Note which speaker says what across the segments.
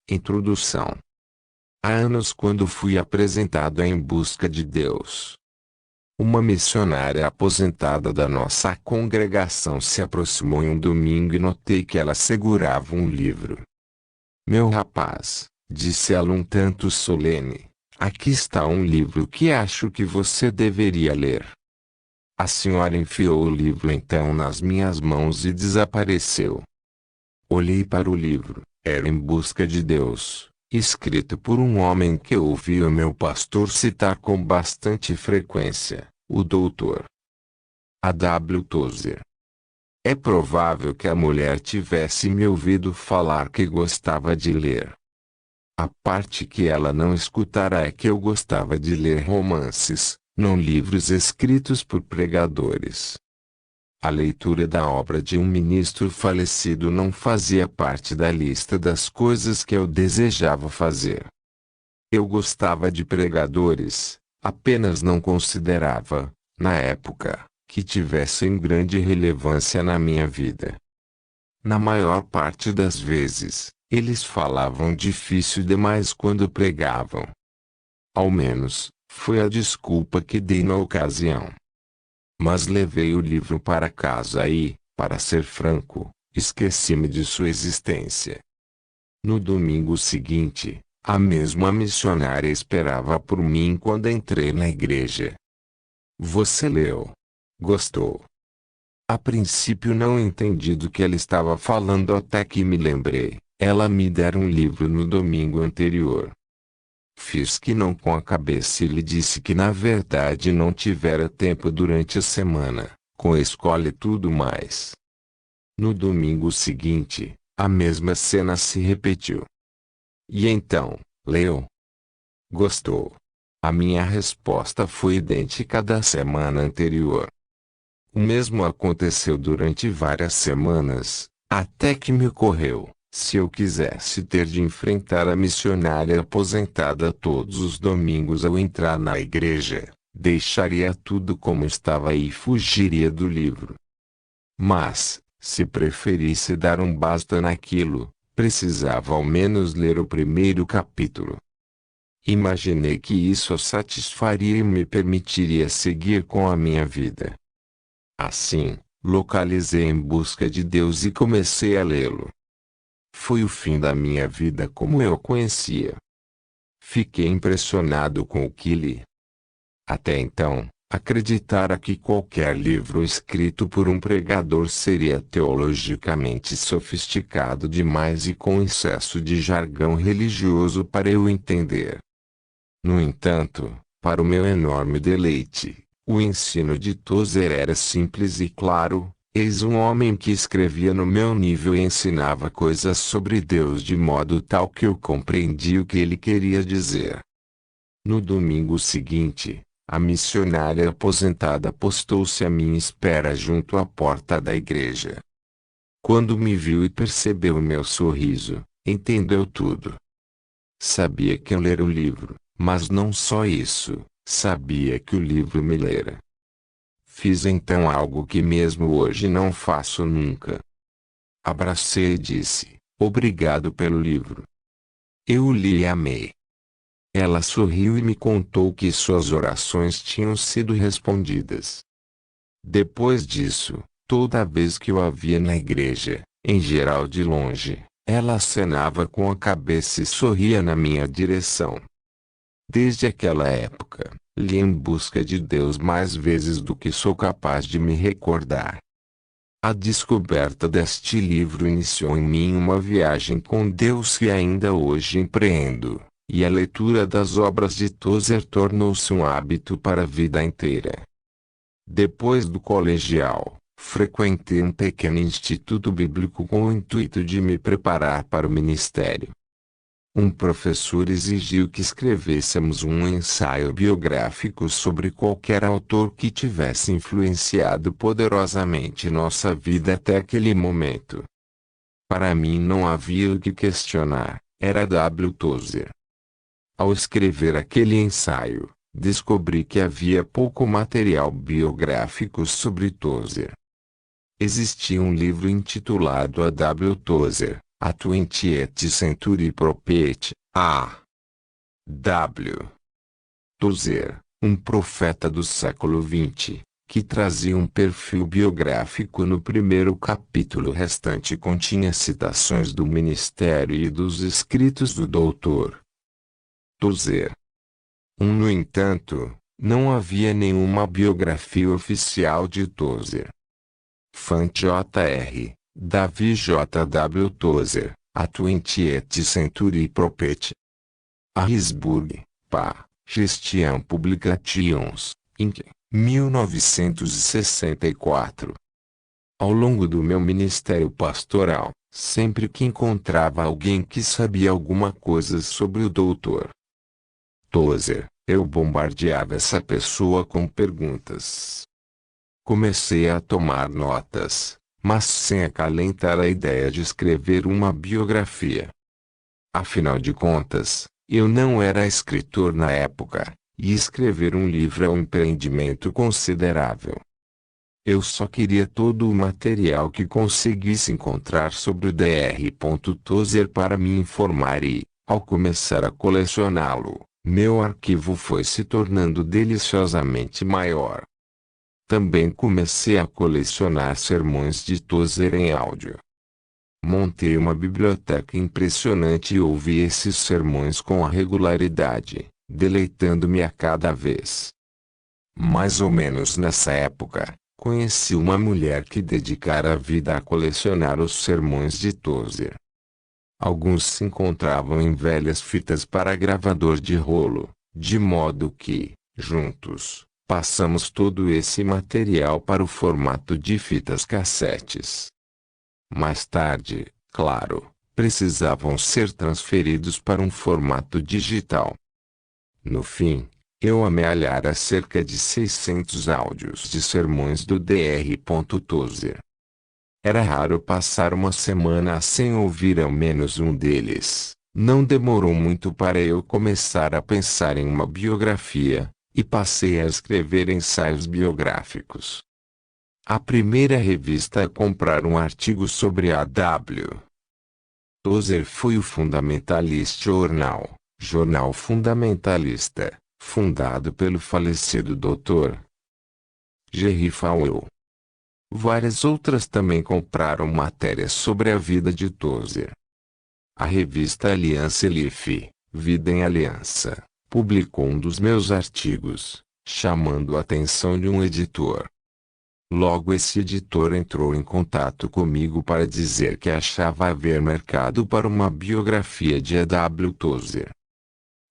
Speaker 1: Introdução. Há anos, quando fui apresentado a Em Busca de Deus, uma missionária aposentada da nossa congregação se aproximou em um domingo e notei que ela segurava um livro. "Meu rapaz", disse ela um tanto solene, "aqui está um livro que acho que você deveria ler." A senhora enfiou o livro então nas minhas mãos e desapareceu. Olhei para o livro. Era Em Busca de Deus, escrito por um homem que ouvi o meu pastor citar com bastante frequência, o Dr. A. W. Tozer. É provável que a mulher tivesse me ouvido falar que gostava de ler. A parte que ela não escutara é que eu gostava de ler romances, não livros escritos por pregadores. A leitura da obra de um ministro falecido não fazia parte da lista das coisas que eu desejava fazer. Eu gostava de pregadores, apenas não considerava, na época, que tivessem grande relevância na minha vida. Na maior parte das vezes, eles falavam difícil demais quando pregavam. Ao menos, foi a desculpa que dei na ocasião. Mas levei o livro para casa e, para ser franco, esqueci-me de sua existência. No domingo seguinte, a mesma missionária esperava por mim quando entrei na igreja. "Você leu? Gostou?" A princípio não entendi do que ela estava falando até que me lembrei. Ela me dera um livro no domingo anterior. Fiz que não com a cabeça e lhe disse que na verdade não tivera tempo durante a semana, com a escola e tudo mais. No domingo seguinte, a mesma cena se repetiu. "E então, leu? Gostou?" A minha resposta foi idêntica à da semana anterior. O mesmo aconteceu durante várias semanas, até que me ocorreu: se eu quisesse ter de enfrentar a missionária aposentada todos os domingos ao entrar na igreja, deixaria tudo como estava e fugiria do livro. Mas, se preferisse dar um basta naquilo, precisava ao menos ler o primeiro capítulo. Imaginei que isso a satisfaria e me permitiria seguir com a minha vida. Assim, localizei Em Busca de Deus e comecei a lê-lo. Foi o fim da minha vida como eu a conhecia. Fiquei impressionado com o que li. Até então, acreditara que qualquer livro escrito por um pregador seria teologicamente sofisticado demais e com excesso de jargão religioso para eu entender. No entanto, para o meu enorme deleite, o ensino de Tozer era simples e claro. Eis um homem que escrevia no meu nível e ensinava coisas sobre Deus de modo tal que eu compreendi o que ele queria dizer. No domingo seguinte, a missionária aposentada postou-se à minha espera junto à porta da igreja. Quando me viu e percebeu meu sorriso, entendeu tudo. Sabia que eu lera o livro, mas não só isso, sabia que o livro me lera. Fiz então algo que mesmo hoje não faço nunca. Abracei e disse: "Obrigado pelo livro. Eu o li e amei." Ela sorriu e me contou que suas orações tinham sido respondidas. Depois disso, toda vez que eu a via na igreja, em geral de longe, ela acenava com a cabeça e sorria na minha direção. Desde aquela época, li Em Busca de Deus mais vezes do que sou capaz de me recordar. A descoberta deste livro iniciou em mim uma viagem com Deus que ainda hoje empreendo, e a leitura das obras de Tozer tornou-se um hábito para a vida inteira. Depois do colegial, frequentei um pequeno instituto bíblico com o intuito de me preparar para o ministério. Um professor exigiu que escrevêssemos um ensaio biográfico sobre qualquer autor que tivesse influenciado poderosamente nossa vida até aquele momento. Para mim não havia o que questionar, era W. Tozer. Ao escrever aquele ensaio, descobri que havia pouco material biográfico sobre Tozer. Existia um livro intitulado A. W. Tozer, A 20th Century Prophet, A. W. Tozer, um profeta do século XX, que trazia um perfil biográfico no primeiro capítulo. O restante continha citações do ministério e dos escritos do Dr. Tozer. No entanto, não havia nenhuma biografia oficial de Tozer. Fant Jr. Davi J. W. Tozer, A 20th Century Prophet. Harrisburg, PA, Christian Publications, Inc., 1964. Ao longo do meu ministério pastoral, sempre que encontrava alguém que sabia alguma coisa sobre o Dr. Tozer, eu bombardeava essa pessoa com perguntas. Comecei a tomar notas, mas sem acalentar a ideia de escrever uma biografia. Afinal de contas, eu não era escritor na época, e escrever um livro é um empreendimento considerável. Eu só queria todo o material que conseguisse encontrar sobre o Dr. Tozer para me informar e, ao começar a colecioná-lo, meu arquivo foi se tornando deliciosamente maior. Também comecei a colecionar sermões de Tozer em áudio. Montei uma biblioteca impressionante e ouvi esses sermões com regularidade, deleitando-me a cada vez. Mais ou menos nessa época, conheci uma mulher que dedicara a vida a colecionar os sermões de Tozer. Alguns se encontravam em velhas fitas para gravador de rolo, de modo que, juntos, passamos todo esse material para o formato de fitas cassetes. Mais tarde, claro, precisavam ser transferidos para um formato digital. No fim, eu amealhara cerca de 600 áudios de sermões do Dr. Tozer. Era raro passar uma semana sem ouvir ao menos um deles. Não demorou muito para eu começar a pensar em uma biografia, e passei a escrever ensaios biográficos. A primeira revista a comprar um artigo sobre a W. Tozer foi o Fundamentalist Journal, jornal fundamentalista, fundado pelo falecido Dr. Jerry Falwell. Várias outras também compraram matérias sobre a vida de Tozer. A revista Aliança Life, Vida em Aliança, publicou um dos meus artigos, chamando a atenção de um editor. Logo esse editor entrou em contato comigo para dizer que achava haver mercado para uma biografia de A.W. Tozer.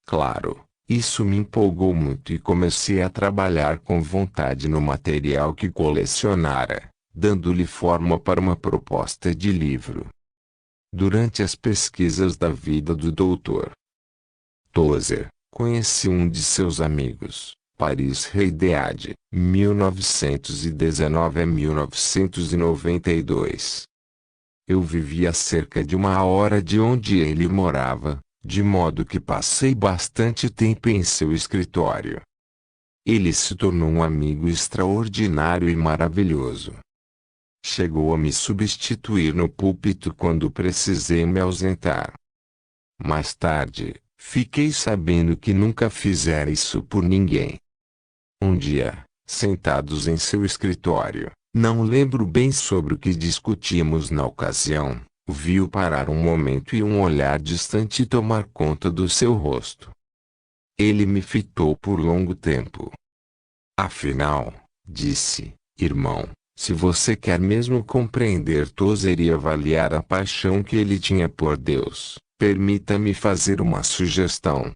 Speaker 1: Claro, isso me empolgou muito e comecei a trabalhar com vontade no material que colecionara, dando-lhe forma para uma proposta de livro. Durante as pesquisas da vida do Dr. Tozer, conheci um de seus amigos, Paris Reideade, 1919 a 1992. Eu vivia a cerca de 1 hora de onde ele morava, de modo que passei bastante tempo em seu escritório. Ele se tornou um amigo extraordinário e maravilhoso. Chegou a me substituir no púlpito quando precisei me ausentar. Mais tarde, fiquei sabendo que nunca fizera isso por ninguém. Um dia, sentados em seu escritório, não lembro bem sobre o que discutimos na ocasião, vi-o parar um momento e um olhar distante tomar conta do seu rosto. Ele me fitou por longo tempo. Afinal, disse, irmão, se você quer mesmo compreender Tozer e avaliar a paixão que ele tinha por Deus, permita-me fazer uma sugestão.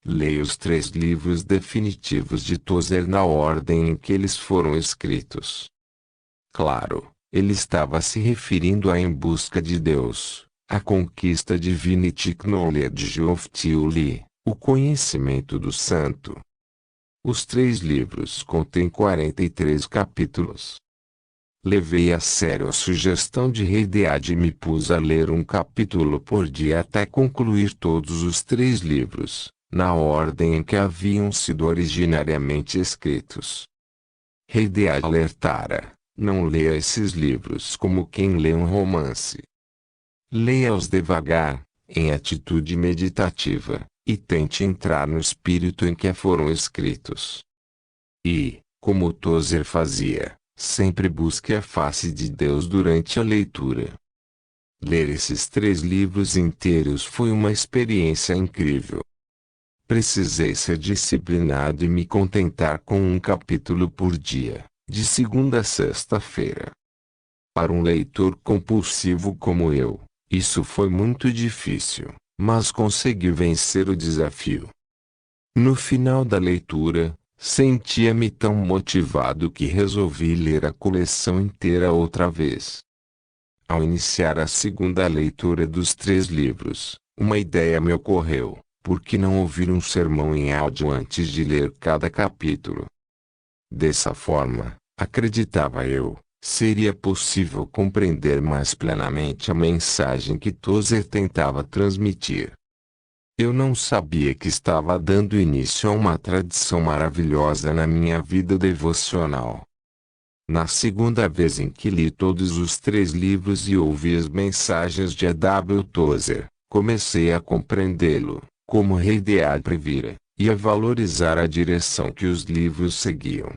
Speaker 1: Leia os 3 livros definitivos de Tozer na ordem em que eles foram escritos. Claro, ele estava se referindo a Em Busca de Deus, A Conquista Divinity Knowledge of Theory, O Conhecimento do Santo. Os 3 livros contêm 43 capítulos. Levei a sério a sugestão de Reideade e me pus a ler um capítulo por dia até concluir todos os 3 livros, na ordem em que haviam sido originariamente escritos. Reideade alertara, não leia esses livros como quem lê um romance. Leia-os devagar, em atitude meditativa, e tente entrar no espírito em que foram escritos. E, como Tozer fazia, sempre busque a face de Deus durante a leitura. Ler esses 3 livros inteiros foi uma experiência incrível. Precisei ser disciplinado e me contentar com um capítulo por dia, de segunda a sexta-feira. Para um leitor compulsivo como eu, isso foi muito difícil, mas consegui vencer o desafio. No final da leitura, sentia-me tão motivado que resolvi ler a coleção inteira outra vez. Ao iniciar a segunda leitura dos 3 livros, uma ideia me ocorreu: por que não ouvir um sermão em áudio antes de ler cada capítulo? Dessa forma, acreditava eu, seria possível compreender mais plenamente a mensagem que Tozer tentava transmitir. Eu não sabia que estava dando início a uma tradição maravilhosa na minha vida devocional. Na segunda vez em que li todos os 3 livros e ouvi as mensagens de A.W. Tozer, comecei a compreendê-lo, como Rei Dead previra, e a valorizar a direção que os livros seguiam.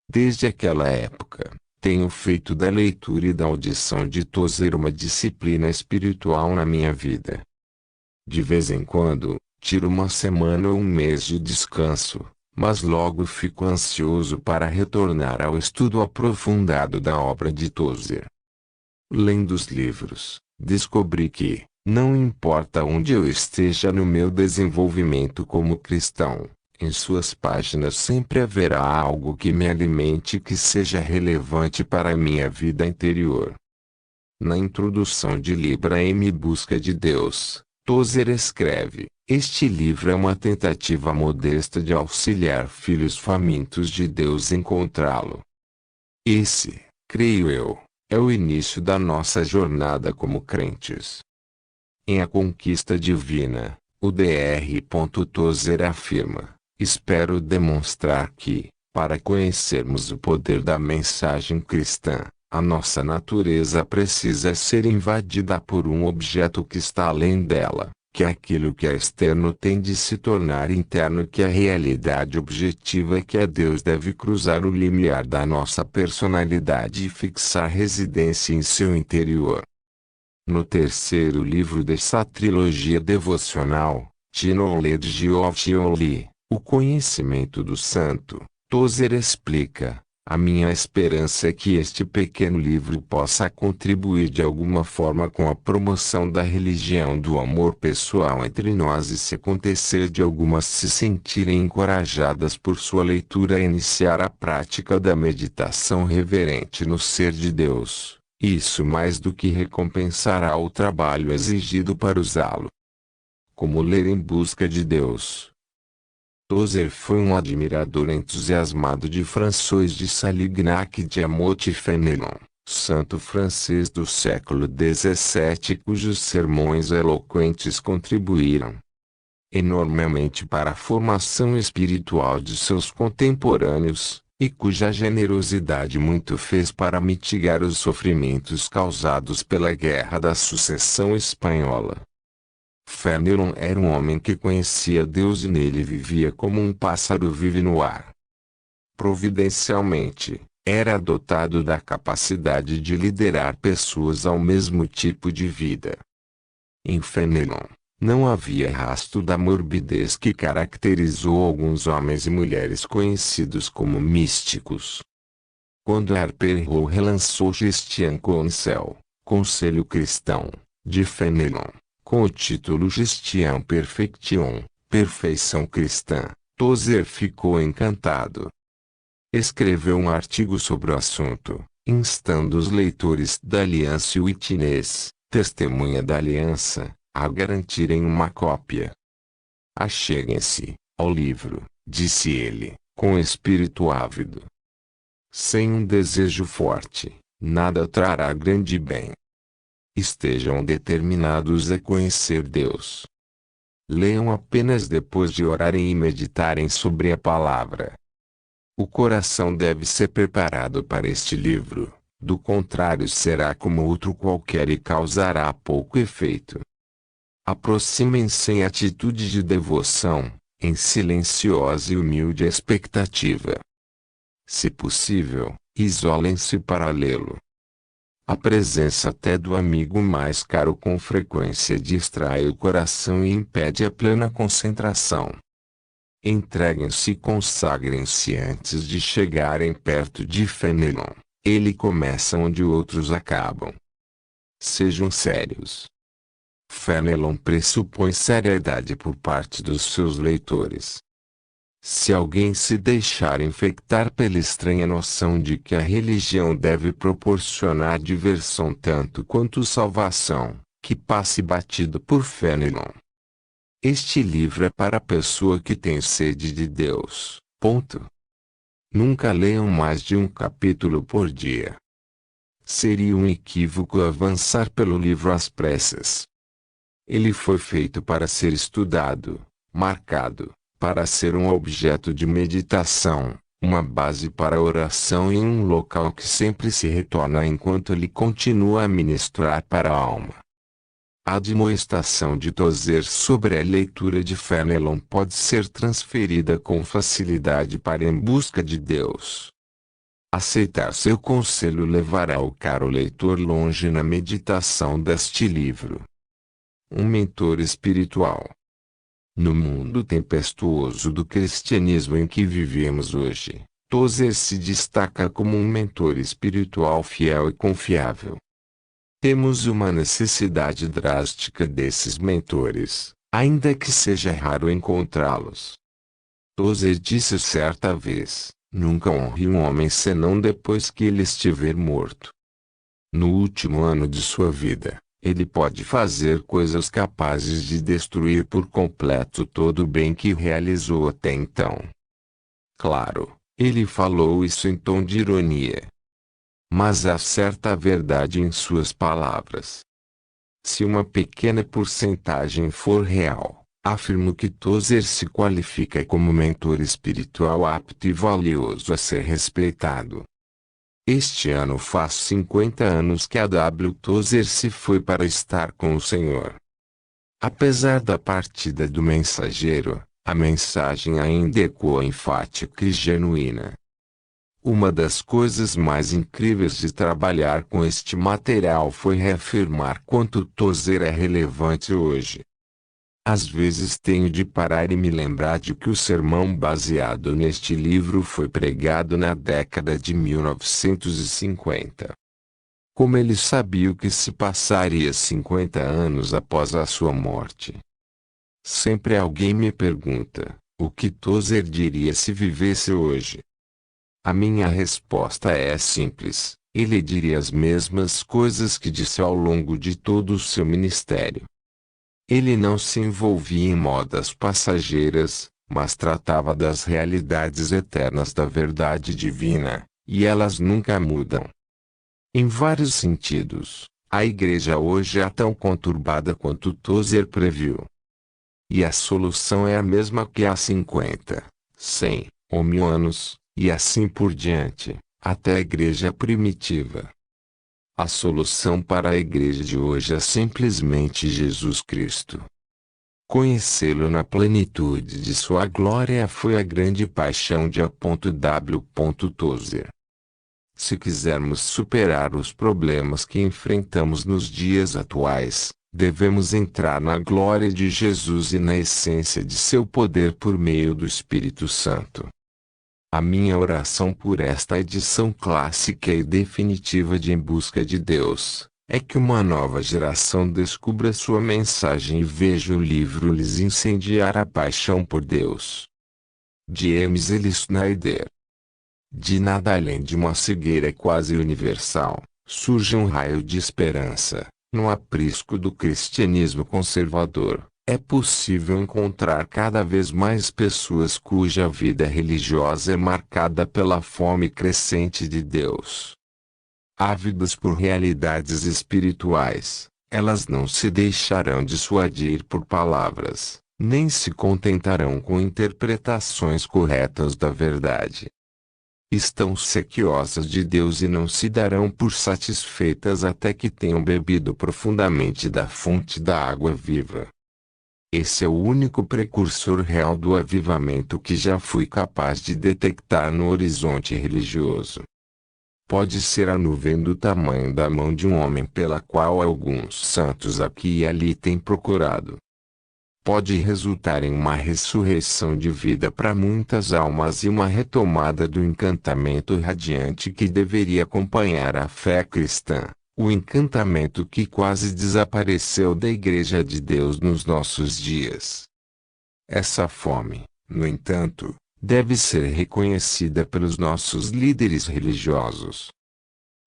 Speaker 1: Desde aquela época, tenho feito da leitura e da audição de Tozer uma disciplina espiritual na minha vida. De vez em quando, tiro uma semana ou um mês de descanso, mas logo fico ansioso para retornar ao estudo aprofundado da obra de Tozer. Lendo os livros, descobri que, não importa onde eu esteja no meu desenvolvimento como cristão, em suas páginas sempre haverá algo que me alimente e que seja relevante para a minha vida interior. Na introdução de Libra em Busca de Deus, Tozer escreve: este livro é uma tentativa modesta de auxiliar filhos famintos de Deus encontrá-lo. Esse, creio eu, é o início da nossa jornada como crentes. Em A Conquista Divina, o Dr. Tozer afirma: espero demonstrar que, para conhecermos o poder da mensagem cristã, a nossa natureza precisa ser invadida por um objeto que está além dela, que aquilo que é externo tem de se tornar interno e que a realidade objetiva é que Deus deve cruzar o limiar da nossa personalidade e fixar residência em seu interior. No terceiro livro dessa trilogia devocional, Knowledge of Holy, o conhecimento do santo, Tozer explica: a minha esperança é que este pequeno livro possa contribuir de alguma forma com a promoção da religião do amor pessoal entre nós e se acontecer de algumas se sentirem encorajadas por sua leitura a iniciar a prática da meditação reverente no ser de Deus, isso mais do que recompensará o trabalho exigido para usá-lo. Como ler em busca de Deus. Tozer foi um admirador entusiasmado de François de Salignac de Amout-Fenelon, santo francês do século XVII cujos sermões eloquentes contribuíram enormemente para a formação espiritual de seus contemporâneos, e cuja generosidade muito fez para mitigar os sofrimentos causados pela Guerra da Sucessão Espanhola. Fenelon era um homem que conhecia Deus e nele vivia como um pássaro vive no ar. Providencialmente, era dotado da capacidade de liderar pessoas ao mesmo tipo de vida. Em Fenelon, não havia rastro da morbidez que caracterizou alguns homens e mulheres conhecidos como místicos. Quando Harper Row relançou Gestión Counsel, Conselho Cristão, de Fenelon, com o título Gestión Perfection, Perfeição Cristã, Tozer ficou encantado. Escreveu um artigo sobre o assunto, instando os leitores da Aliança Witness, testemunha da Aliança, a garantirem uma cópia. Acheguem-se ao livro, disse ele, com espírito ávido. Sem um desejo forte, nada trará grande bem. Estejam determinados a conhecer Deus. Leiam apenas depois de orarem e meditarem sobre a palavra. O coração deve ser preparado para este livro, Do contrário, será como outro qualquer e causará pouco efeito. Aproximem-se em atitude de devoção, em silenciosa e humilde expectativa. Se possível, isolem-se para lê-lo. A presença até do amigo mais caro com frequência distrai o coração e impede a plena concentração. Entreguem-se e consagrem-se antes de chegarem perto de Fenelon. Ele começa onde outros acabam. Sejam sérios. Fenelon pressupõe seriedade por parte dos seus leitores. Se alguém se deixar infectar pela estranha noção de que a religião deve proporcionar diversão tanto quanto salvação, que passe batido por Fenelon. Este livro é para a pessoa que tem sede de Deus. Ponto. Nunca leiam mais de um capítulo por dia. Seria um equívoco avançar pelo livro às pressas. Ele foi feito para ser estudado, marcado, para ser um objeto de meditação, uma base para a oração e um local que sempre se retorna enquanto ele continua a ministrar para a alma. A admoestação de Tozer sobre a leitura de Fenelon pode ser transferida com facilidade para Em Busca de Deus. Aceitar seu conselho levará o caro leitor longe na meditação deste livro. Um mentor espiritual. No mundo tempestuoso do cristianismo em que vivemos hoje, Tozer se destaca como um mentor espiritual fiel e confiável. Temos uma necessidade drástica desses mentores, ainda que seja raro encontrá-los. Tozer disse certa vez: nunca honre um homem senão depois que ele estiver morto. No último ano de sua vida, ele pode fazer coisas capazes de destruir por completo todo o bem que realizou até então. Claro, ele falou isso em tom de ironia. Mas há certa verdade em suas palavras. Se uma pequena porcentagem for real, afirmo que Tozer se qualifica como mentor espiritual apto e valioso a ser respeitado. Este ano faz 50 anos que a W. Tozer se foi para estar com o Senhor. Apesar da partida do mensageiro, a mensagem ainda ecoa enfática e genuína. Uma das coisas mais incríveis de trabalhar com este material foi reafirmar quanto Tozer é relevante hoje. Às vezes tenho de parar e me lembrar de que o sermão baseado neste livro foi pregado na década de 1950. Como ele sabia o que se passaria 50 anos após a sua morte? Sempre alguém me pergunta, o que Tozer diria se vivesse hoje? A minha resposta é simples: ele diria as mesmas coisas que disse ao longo de todo o seu ministério. Ele não se envolvia em modas passageiras, mas tratava das realidades eternas da verdade divina, e elas nunca mudam. Em vários sentidos, a igreja hoje é tão conturbada quanto Tozer previu. E a solução é a mesma que há 50, 100 ou 1000 anos, e assim por diante, até a igreja primitiva. A solução para a igreja de hoje é simplesmente Jesus Cristo. Conhecê-lo na plenitude de sua glória foi a grande paixão de A.W. Tozer. Se quisermos superar os problemas que enfrentamos nos dias atuais, devemos entrar na glória de Jesus e na essência de seu poder por meio do Espírito Santo. A minha oração por esta edição clássica e definitiva de Em Busca de Deus é que uma nova geração descubra sua mensagem e veja o livro lhes incendiar a paixão por Deus. James L. Snyder. De nada além de uma cegueira quase universal, surge um raio de esperança. No aprisco do cristianismo conservador, é possível encontrar cada vez mais pessoas cuja vida religiosa é marcada pela fome crescente de Deus. Ávidas por realidades espirituais, elas não se deixarão dissuadir por palavras, nem se contentarão com interpretações corretas da verdade. Estão sequiosas de Deus e não se darão por satisfeitas até que tenham bebido profundamente da fonte da água viva. Esse é o único precursor real do avivamento que já fui capaz de detectar no horizonte religioso. Pode ser a nuvem do tamanho da mão de um homem pela qual alguns santos aqui e ali têm procurado. Pode resultar em uma ressurreição de vida para muitas almas e uma retomada do encantamento radiante que deveria acompanhar a fé cristã, o encantamento que quase desapareceu da Igreja de Deus nos nossos dias. Essa fome, no entanto, deve ser reconhecida pelos nossos líderes religiosos.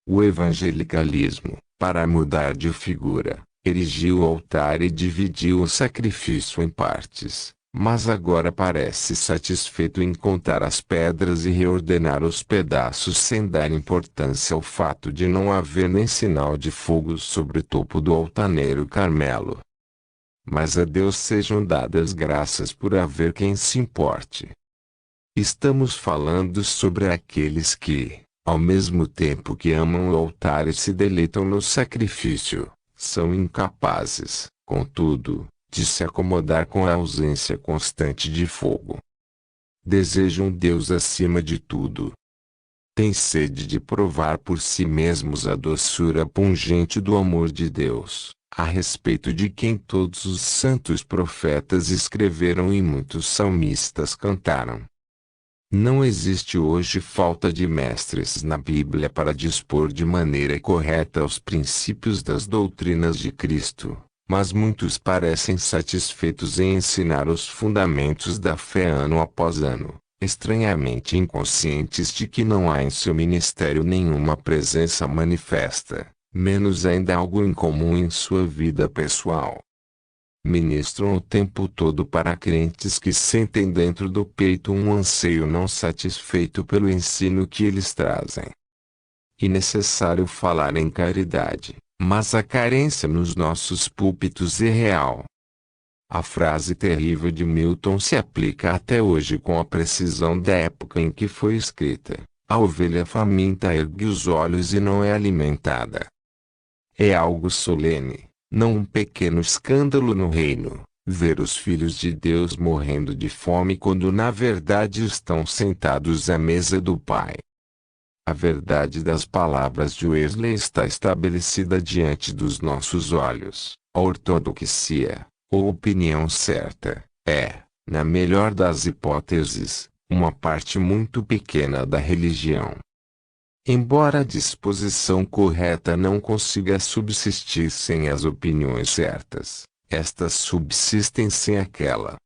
Speaker 1: O evangelicalismo, para mudar de figura, erigiu o altar e dividiu o sacrifício em partes, mas agora parece satisfeito em contar as pedras e reordenar os pedaços sem dar importância ao fato de não haver nem sinal de fogo sobre o topo do altaneiro Carmelo. Mas a Deus sejam dadas graças por haver quem se importe. Estamos falando sobre aqueles que, ao mesmo tempo que amam o altar e se deleitam no sacrifício, são incapazes, contudo, de se acomodar com a ausência constante de fogo. Desejam Deus acima de tudo. Têm sede de provar por si mesmos a doçura pungente do amor de Deus, a respeito de quem todos os santos profetas escreveram e muitos salmistas cantaram. Não existe hoje falta de mestres na Bíblia para dispor de maneira correta os princípios das doutrinas de Cristo, mas muitos parecem satisfeitos em ensinar os fundamentos da fé ano após ano, estranhamente inconscientes de que não há em seu ministério nenhuma presença manifesta, menos ainda algo incomum em sua vida pessoal. Ministram o tempo todo para crentes que sentem dentro do peito um anseio não satisfeito pelo ensino que eles trazem. É necessário falar em caridade, mas a carência nos nossos púlpitos é real. A frase terrível de Milton se aplica até hoje com a precisão da época em que foi escrita: a ovelha faminta ergue os olhos e não é alimentada. É algo solene, não um pequeno escândalo no reino, ver os filhos de Deus morrendo de fome quando na verdade estão sentados à mesa do Pai. A verdade das palavras de Wesley está estabelecida diante dos nossos olhos. A ortodoxia, ou opinião certa, é, na melhor das hipóteses, uma parte muito pequena da religião. Embora a disposição correta não consiga subsistir sem as opiniões certas, estas subsistem sem aquela.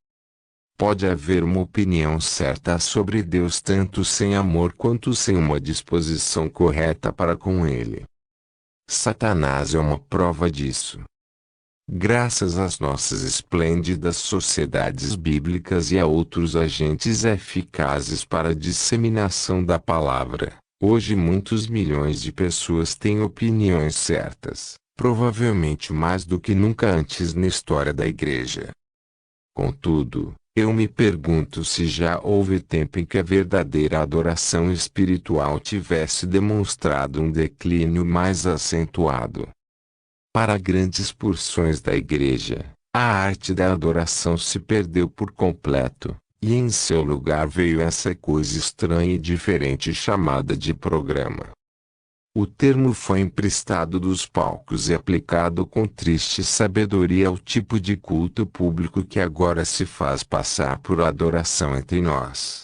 Speaker 1: Pode haver uma opinião certa sobre Deus tanto sem amor quanto sem uma disposição correta para com Ele. Satanás é uma prova disso. Graças às nossas esplêndidas sociedades bíblicas e a outros agentes eficazes para a disseminação da palavra, hoje muitos milhões de pessoas têm opiniões certas, provavelmente mais do que nunca antes na história da Igreja. Contudo, eu me pergunto se já houve tempo em que a verdadeira adoração espiritual tivesse demonstrado um declínio mais acentuado. Para grandes porções da Igreja, a arte da adoração se perdeu por completo, e em seu lugar veio essa coisa estranha e diferente chamada de programa. O termo foi emprestado dos palcos e aplicado com triste sabedoria ao tipo de culto público que agora se faz passar por adoração entre nós.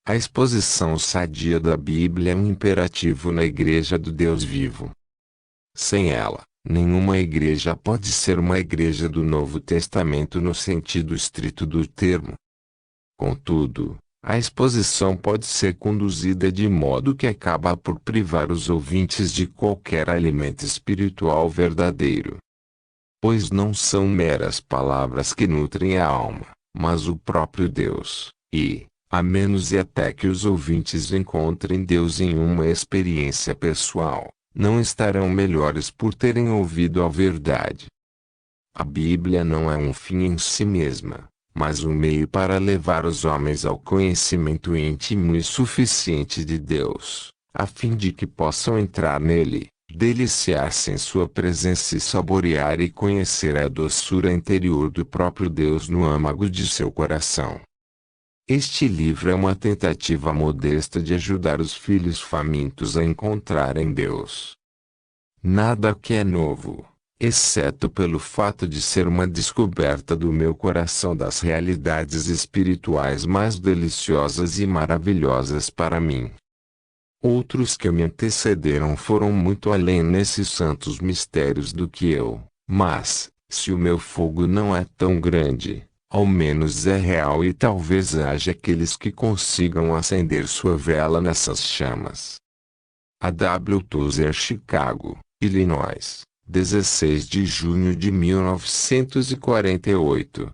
Speaker 1: A exposição sadia da Bíblia é um imperativo na Igreja do Deus vivo. Sem ela, nenhuma igreja pode ser uma igreja do Novo Testamento no sentido estrito do termo. Contudo, a exposição pode ser conduzida de modo que acaba por privar os ouvintes de qualquer alimento espiritual verdadeiro. Pois não são meras palavras que nutrem a alma, mas o próprio Deus, e, a menos e até que os ouvintes encontrem Deus em uma experiência pessoal, não estarão melhores por terem ouvido a verdade. A Bíblia não é um fim em si mesma, mas um meio para levar os homens ao conhecimento íntimo e suficiente de Deus, a fim de que possam entrar nele, deliciar-se em sua presença e saborear e conhecer a doçura interior do próprio Deus no âmago de seu coração. Este livro é uma tentativa modesta de ajudar os filhos famintos a encontrarem Deus. Nada que é novo, exceto pelo fato de ser uma descoberta do meu coração das realidades espirituais mais deliciosas e maravilhosas para mim. Outros que me antecederam foram muito além nesses santos mistérios do que eu, mas, se o meu fogo não é tão grande, ao menos é real e talvez haja aqueles que consigam acender sua vela nessas chamas. A W. Tozer, Chicago, Illinois, 16 de junho de 1948.